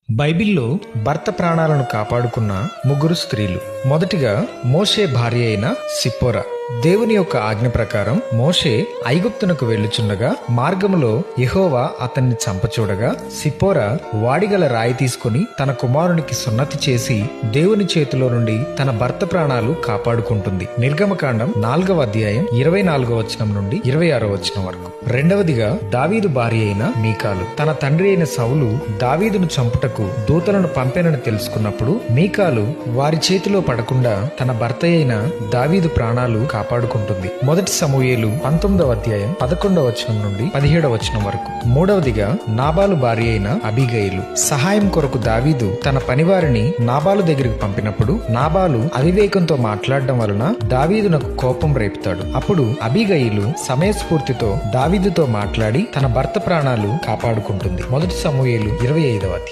బైబిల్లో భర్త ప్రాణాలను కాపాడుకున్న ముగ్గురు స్త్రీలు. మొదటిగా మోషే భార్య అయిన సిప్పోరా. దేవుని యొక్క ఆజ్ఞ ప్రకారం మోషే ఐగుప్తునకు వెళ్ళుచుండగా మార్గములో యెహోవా అతన్ని చంపచూడగా సిప్పోరా వాడిగల రాయి తీసుకుని తన కుమారునికి సున్నతి చేసి దేవుని చేతిలో నుండి తన భర్త ప్రాణాలు కాపాడుకుంటుంది. నిర్గమకాండం 4వ అధ్యాయం 24వ వచనం నుండి 26వ వచనం వరకు. రెండవదిగా దావీదు భార్య అయిన మీకాలు. తన తండ్రి అయిన సౌలు దావీదును చంపుటకు దూతలను పంపెనని తెలుసుకున్నప్పుడు మీకాలు వారి చేతిలో పడకుండా తన భర్త అయిన దావీదు ప్రాణాలు కాపాడుకుంటుంది. మొదటి సమూయేలు 19వ అధ్యాయం 11వ వచనం నుండి 17వ వచనం వరకు. మూడవదిగా నాబాలు భార్య అయిన అబీగయిలు. సహాయం కొరకు దావీదు తన పనివారిని నాబాలు దగ్గరికి పంపినప్పుడు నాబాలు అవివేకంతో మాట్లాడడం వలన దావీదునకు కోపం రేపుతాడు. అప్పుడు అబీగయిలు సమయస్ఫూర్తితో దావీదుతో మాట్లాడి తన భర్త ప్రాణాలు కాపాడుకుంటుంది. మొదటి సమూయేలు 25వ అధ్యాయం.